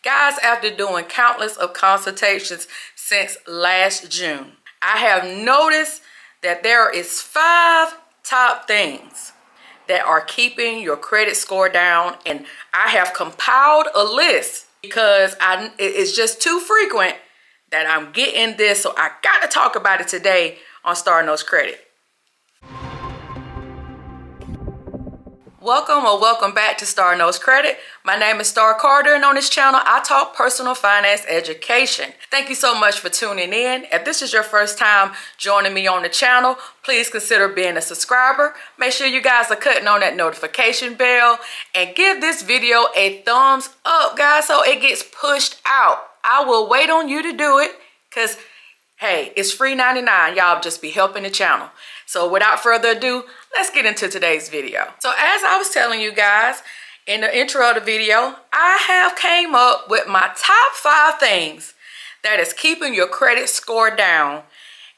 Guys, after doing countless of consultations since last June, I have noticed that there is 5 top things that are keeping your credit score down, and I have compiled a list because it's just too frequent that I'm getting this, so I got to talk about it today on Starr Knows Credit. Welcome back to Starr Knows Credit. My name is Starr Carter, and on this channel I talk personal finance education. Thank you so much for tuning in. If this is your first time joining me on the channel, please consider being a subscriber. Make sure you guys are cutting on that notification bell and give this video a thumbs up, guys, so it gets pushed out. I will wait on you to do it because, hey, it's free 99. Y'all just be helping the channel. So without further ado, let's get into today's video. So as I was telling you guys in the intro of the video, I have came up with my top 5 things that is keeping your credit score down,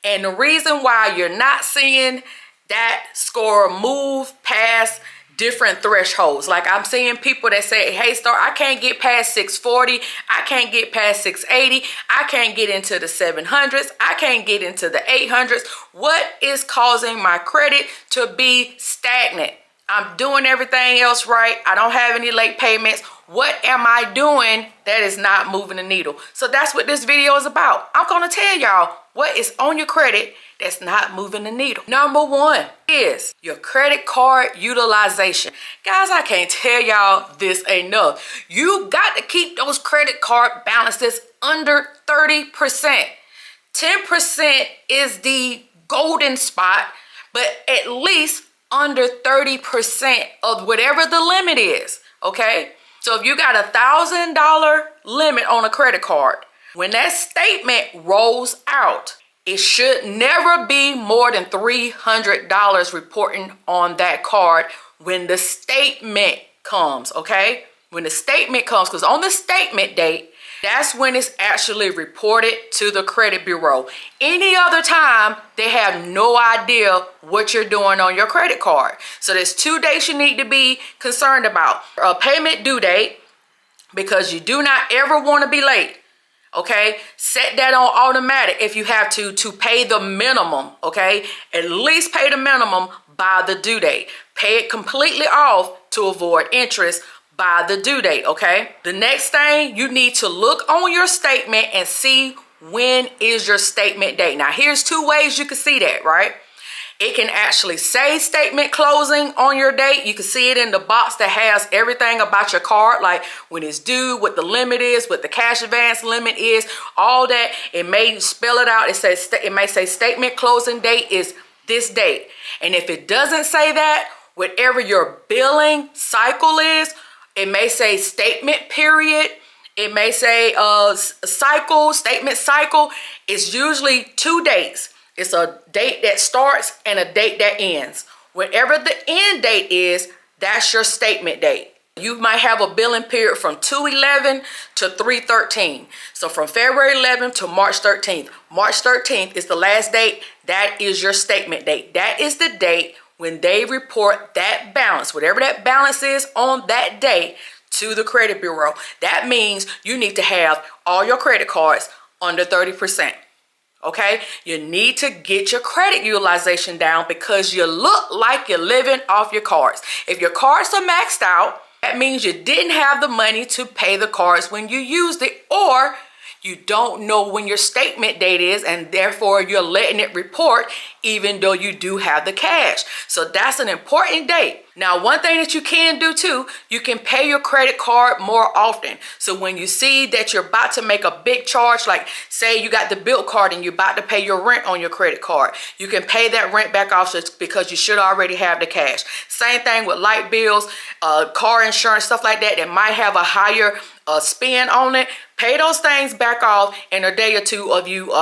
and the reason why you're not seeing that score move past different thresholds. Like I'm seeing people that say, hey Starr, I can't get past 640, I can't get past 680, I can't get into the 700s, I can't get into the 800s. What is causing my credit to be stagnant? I'm doing everything else right, I don't have any late payments. What am I doing that is not moving the needle? So that's what this video is about. I'm gonna tell y'all what is on your credit that's not moving the needle. Number 1 is your credit card utilization. Guys, I can't tell y'all this enough. You got to keep those credit card balances under 30%. 10% is the golden spot, but at least under 30% of whatever the limit is, okay? So if you got $1,000 limit on a credit card, when that statement rolls out, it should never be more than $300 reporting on that card when the statement comes, okay? When the statement comes, because on the statement date, that's when it's actually reported to the credit bureau. Any other time, they have no idea what you're doing on your credit card. So there's 2 dates you need to be concerned about. A payment due date, because you do not ever want to be late. Okay, set that on automatic if you have to pay the minimum. Okay, at least pay the minimum by the due date. Pay it completely off to avoid interest by the due date. Okay, the next thing, you need to look on your statement and see when is your statement date. Now here's 2 ways you can see that, right? It can actually say statement closing on your date. You can see it in the box that has everything about your card, like when it's due, what the limit is, what the cash advance limit is, all that. It may spell it out. It may say statement closing date is this date. And if it doesn't say that, whatever your billing cycle is, it may say statement period. It may say statement cycle. It's usually 2 dates. It's a date that starts and a date that ends. Whatever the end date is, that's your statement date. You might have a billing period from 2/11 to 3/13. So from February 11th to March 13th. March 13th is the last date. That is your statement date. That is the date when they report that balance, whatever that balance is on that day, to the credit bureau. That means you need to have all your credit cards under 30%. Okay, you need to get your credit utilization down because you look like you're living off your cards. If your cards are maxed out, that means you didn't have the money to pay the cards when you used it, or you don't know when your statement date is, and therefore you're letting it report even though you do have the cash. So that's an important date. Now, one thing that you can do too, you can pay your credit card more often. So when you see that you're about to make a big charge, like say you got the bill card and you're about to pay your rent on your credit card, you can pay that rent back off because you should already have the cash. Same thing with light bills, car insurance, stuff like that might have a higher spend on it. Pay those things back off in a day or 2 of you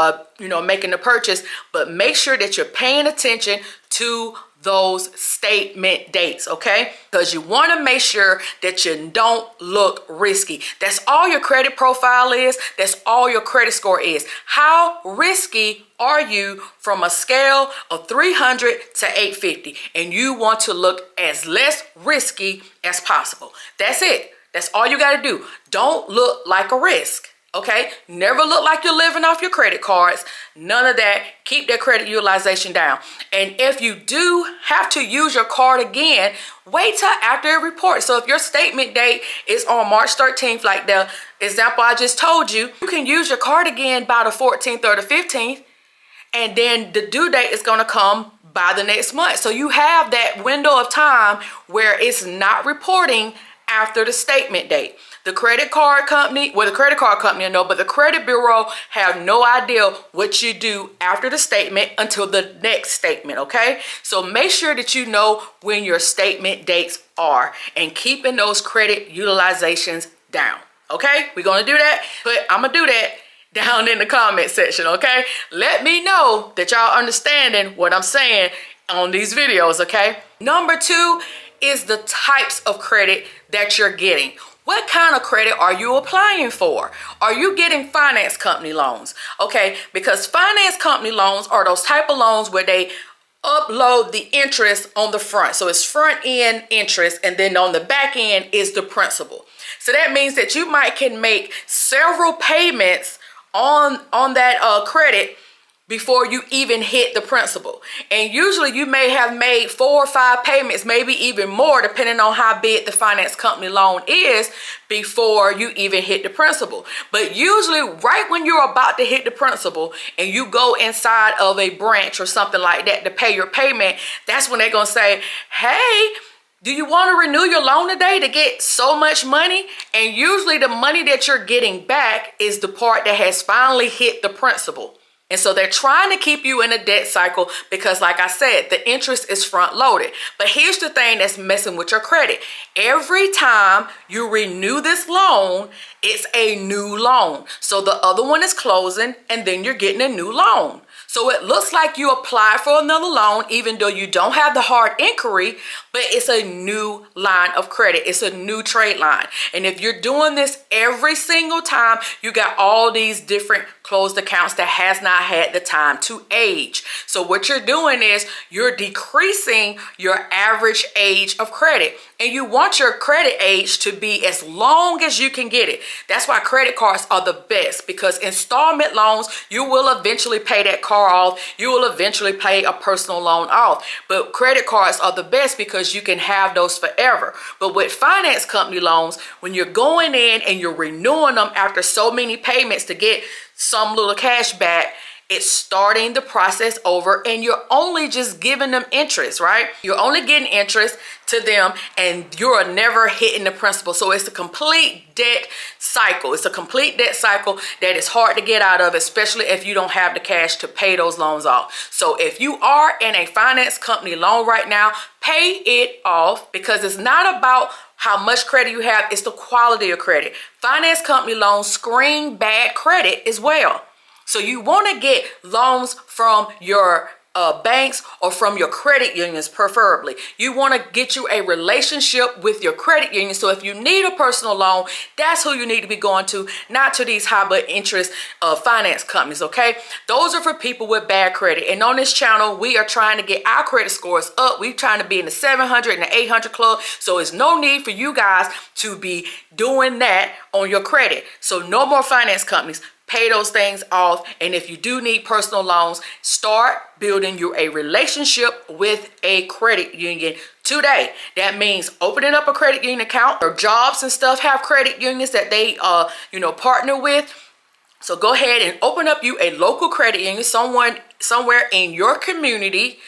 making the purchase, but make sure that you're paying attention to those statement dates, okay? Because you want to make sure that you don't look risky. That's all your credit profile is. That's all your credit score is. How risky are you from a scale of 300 to 850? And you want to look as less risky as possible. That's it. That's all you got to do. Don't look like a risk. Okay, never look like you're living off your credit cards. None of that. Keep that credit utilization down. And if you do have to use your card again, wait till after it reports. So if your statement date is on March 13th, like the example I just told you, you can use your card again by the 14th or the 15th, and then the due date is going to come by the next month. So you have that window of time where it's not reporting after the statement date. The credit card company, well, the credit card company will know, but the credit bureau have no idea what you do after the statement until the next statement, okay? So make sure that you know when your statement dates are and keeping those credit utilizations down, okay? We're gonna do that, but I'm gonna do that down in the comment section, okay? Let me know that y'all understanding what I'm saying on these videos, okay? Number 2 is the types of credit that you're getting. What kind of credit are you applying for? Are you getting finance company loans? Okay, because finance company loans are those type of loans where they upload the interest on the front. So it's front end interest, and then on the back end is the principal. So that means that you can make several payments on that credit before you even hit the principal. And usually you may have made 4 or 5 payments, maybe even more, depending on how big the finance company loan is, before you even hit the principal. But usually right when you're about to hit the principal and you go inside of a branch or something like that to pay your payment, that's when they're gonna say, hey, do you want to renew your loan today to get so much money? And usually the money that you're getting back is the part that has finally hit the principal. And so they're trying to keep you in a debt cycle because, like I said, the interest is front loaded. But here's the thing that's messing with your credit. Every time you renew this loan, it's a new loan. So the other one is closing and then you're getting a new loan. So it looks like you applied for another loan, even though you don't have the hard inquiry, but it's a new line of credit. It's a new trade line. And if you're doing this every single time, you got all these different closed accounts that has not had the time to age. So what you're doing is you're decreasing your average age of credit. And you want your credit age to be as long as you can get it. That's why credit cards are the best, because installment loans, you will eventually pay that car off. You will eventually pay a personal loan off. But credit cards are the best because you can have those forever. But with finance company loans, when you're going in and you're renewing them after so many payments to get some little cash back, it's starting the process over, and you're only just giving them interest, right? You're only getting interest to them and you're never hitting the principal. So it's a complete debt cycle. It's a complete debt cycle that is hard to get out of, especially if you don't have the cash to pay those loans off. So if you are in a finance company loan right now, pay it off, because it's not about how much credit you have, it's the quality of credit. Finance company loans screen bad credit as well. So you want to get loans from your banks or from your credit unions, preferably. You want to get you a relationship with your credit union. So if you need a personal loan, that's who you need to be going to, not to these high but interest finance companies, okay? Those are for people with bad credit. And on this channel, we are trying to get our credit scores up. We're trying to be in the 700 and the 800 club. So there's no need for you guys to be doing that on your credit. So no more finance companies. Pay those things off. And if you do need personal loans, start building you a relationship with a credit union today. That means opening up a credit union account. Or jobs and stuff have credit unions that they partner with. So go ahead and open up you a local credit union, somewhere in your community.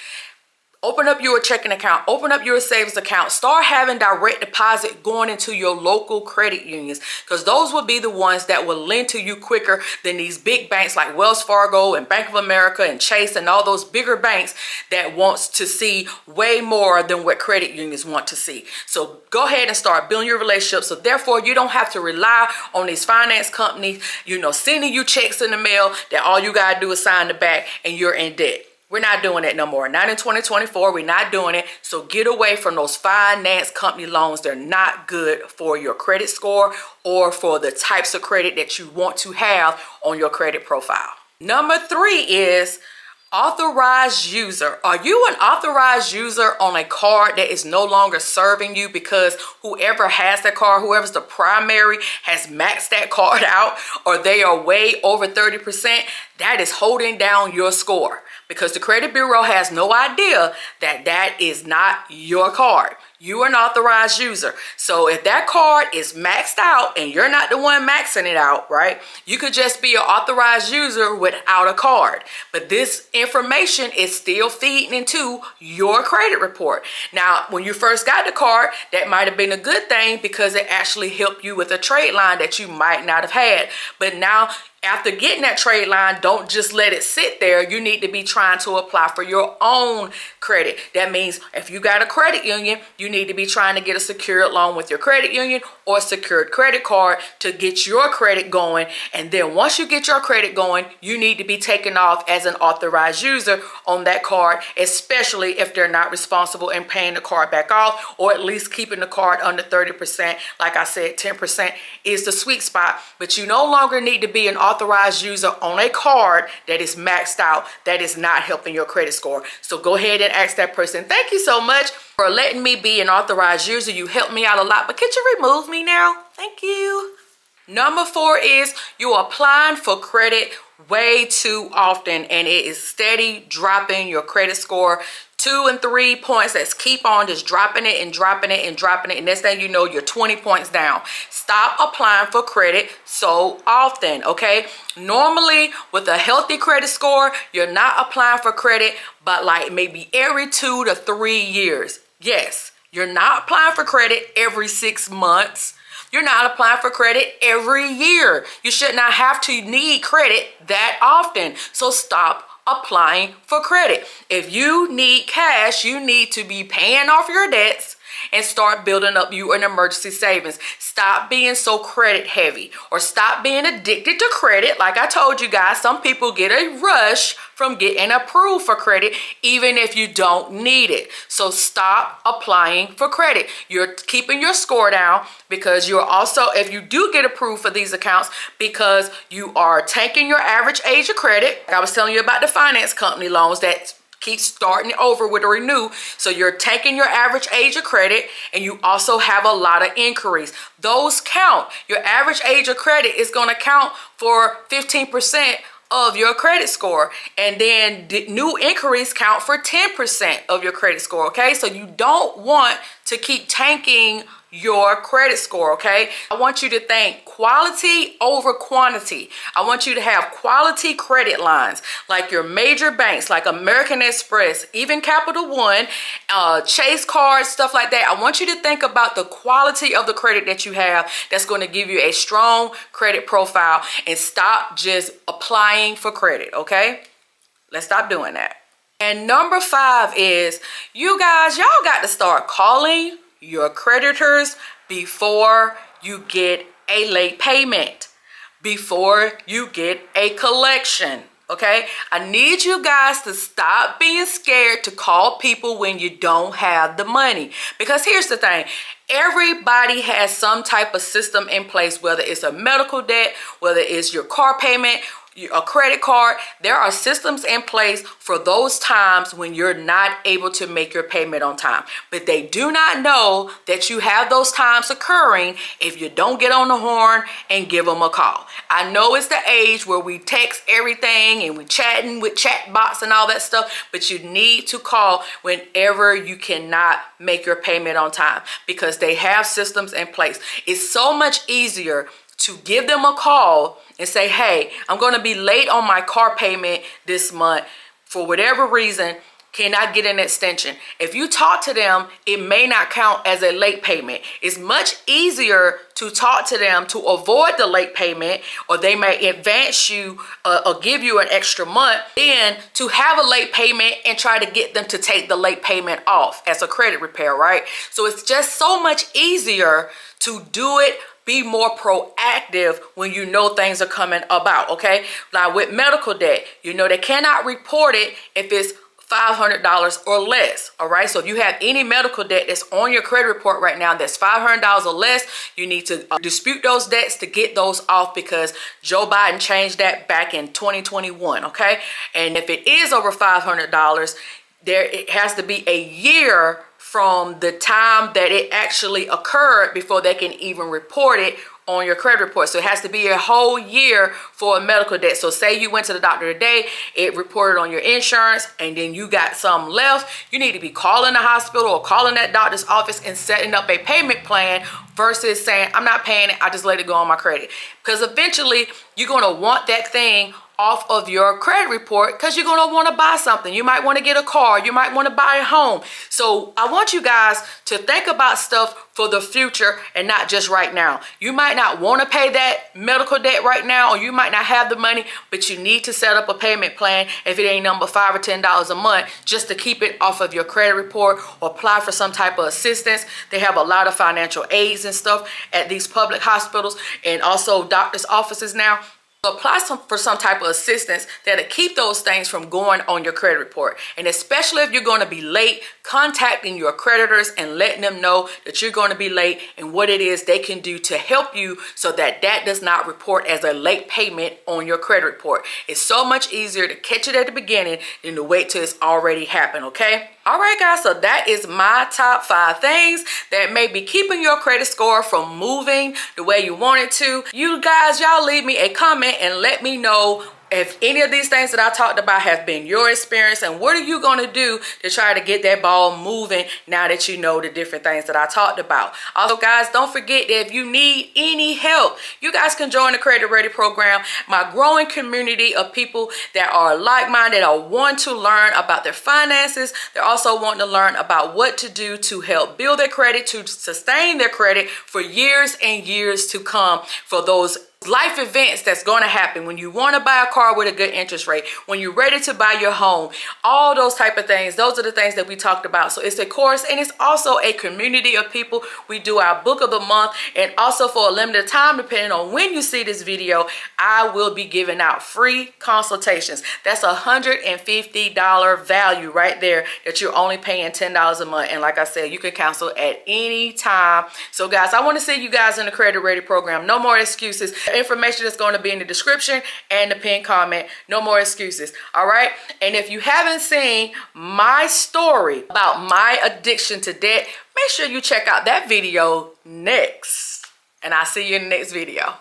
Open up your checking account, open up your savings account, start having direct deposit going into your local credit unions, because those will be the ones that will lend to you quicker than these big banks like Wells Fargo and Bank of America and Chase and all those bigger banks that wants to see way more than what credit unions want to see. So go ahead and start building your relationship. So therefore you don't have to rely on these finance companies, sending you checks in the mail that all you gotta do is sign the back and you're in debt. We're not doing it no more. Not in 2024. We're not doing it. So get away from those finance company loans. They're not good for your credit score or for the types of credit that you want to have on your credit profile. Number 3 is, Authorized user. Are you an authorized user on a card that is no longer serving you because whoever has that card, whoever's the primary, has maxed that card out, or they are way over 30%? That is holding down your score because the credit bureau has no idea that that is not your card. You are an authorized user. So if that card is maxed out and you're not the one maxing it out, right? You could just be an authorized user without a card. But this information is still feeding into your credit report. Now, when you first got the card, that might have been a good thing because it actually helped you with a trade line that you might not have had. But now, after getting that trade line, don't just let it sit there. You need to be trying to apply for your own credit. That means if you got a credit union, you need to be trying to get a secured loan with your credit union or a secured credit card to get your credit going. And then once you get your credit going, you need to be taken off as an authorized user on that card, especially if they're not responsible in paying the card back off or at least keeping the card under 30%. Like I said, 10% is the sweet spot, but you no longer need to be an authorized user on a card that is maxed out, that is not helping your credit score. So go ahead and ask that person, thank you so much for letting me be an authorized user. You helped me out a lot, but could you remove me now? Thank you. Number 4 is you're applying for credit way too often and it is steady dropping your credit score. 2 and 3 points. Let's keep on just dropping it and dropping it and dropping it. And next thing you know, you're 20 points down. Stop applying for credit so often, okay? Normally, with a healthy credit score, you're not applying for credit, but like maybe every 2 to 3 years. Yes, you're not applying for credit every 6 months. You're not applying for credit every year. You should not have to need credit that often. So stop applying for credit. If you need cash, you need to be paying off your debts and start building up you an emergency savings. Stop being so credit heavy or stop being addicted to credit. Like I told you guys, some people get a rush from getting approved for credit even if you don't need it. So stop applying for credit. You're keeping your score down because you're also, if you do get approved for these accounts, because you are taking your average age of credit. I was telling you about the finance company loans that keep starting over with a renew. So you're taking your average age of credit and you also have a lot of inquiries. Those count. Your average age of credit is going to count for 15% of your credit score. And then the new inquiries count for 10% of your credit score, okay? So you don't want to keep tanking your credit score, okay? I want you to think quality over quantity. I want you to have quality credit lines like your major banks, like American Express, even Capital One, Chase cards, stuff like that. I want you to think about the quality of the credit that you have that's going to give you a strong credit profile and stop just applying for credit, okay? Let's stop doing that. And number 5 is, you guys, y'all got to start calling your creditors before you get a late payment, before you get a collection, okay? I need you guys to stop being scared to call people when you don't have the money. Because here's the thing, everybody has some type of system in place, whether it's a medical debt, whether it's your car payment, a credit card. There are systems in place for those times when you're not able to make your payment on time. But they do not know that you have those times occurring if you don't get on the horn and give them a call. I know it's the age where we text everything and we chatting with chat bots and all that stuff, but you need to call whenever you cannot make your payment on time because they have systems in place. It's so much easier to give them a call and say, hey, I'm going to be late on my car payment this month for whatever reason. Can I get an extension? If you talk to them, it may not count as a late payment. It's much easier to talk to them to avoid the late payment, or they may advance you or give you an extra month, than to have a late payment and try to get them to take the late payment off as a credit repair, right? So it's just so much easier to do it. Be more proactive when you know things are coming about, okay? Like with medical debt, you know they cannot report it if it's $500 or less. All right, so if you have any medical debt that's on your credit report right now that's $500 or less, you need to dispute those debts to get those off, because Joe Biden changed that back in 2021. Okay, and if it is over $500, it has to be a year from the time that it actually occurred before they can even report it on your credit report. So it has to be a whole year for a medical debt. So say you went to the doctor today, it reported on your insurance, and then you got some left, you need to be calling the hospital or calling that doctor's office and setting up a payment plan versus saying, I'm not paying it, I just let it go on my credit. Because eventually you're going to want that thing off of your credit report, because you're going to want to buy something. You might want to get a car, you might want to buy a home. So I want you guys to think about stuff for the future and not just right now. You might not want to pay that medical debt right now, or you might not have the money, but you need to set up a payment plan if it ain't number $5 or $10 a month, just to keep it off of your credit report, or apply for some type of assistance. They have a lot of financial aids and stuff at these public hospitals and also doctors' offices now. Apply for some type of assistance that'll keep those things from going on your credit report. And especially if you're going to be late, contacting your creditors and letting them know that you're going to be late and what it is they can do to help you so that that does not report as a late payment on your credit report. It's so much easier to catch it at the beginning than to wait till it's already happened, okay? All right, guys, so that is my top 5 things that may be keeping your credit score from moving the way you want it to. You guys, y'all leave me a comment and let me know if any of these things that I talked about have been your experience, and what are you going to do to try to get that ball moving now that you know the different things that I talked about. Also, guys, don't forget that if you need any help, you guys can join the Credit Ready program, my growing community of people that are like-minded or want to learn about their finances. They're also wanting to learn about what to do to help build their credit, to sustain their credit for years and years to come, for those life events that's going to happen when you want to buy a car with a good interest rate, when you're ready to buy your home, all those type of things. Those are the things that we talked about. So it's a course, and it's also a community of people. We do our book of the month, and also for a limited time, depending on when you see this video, I will be giving out free consultations. That's $150 value right there that you're only paying $10 a month. And like I said, you can cancel at any time. So guys, I want to see you guys in the Credit Ready program. No more excuses. Information is going to be in the description and the pinned comment. No more excuses. All right, and if you haven't seen my story about my addiction to debt, make sure you check out that video next, and I'll see you in the next video.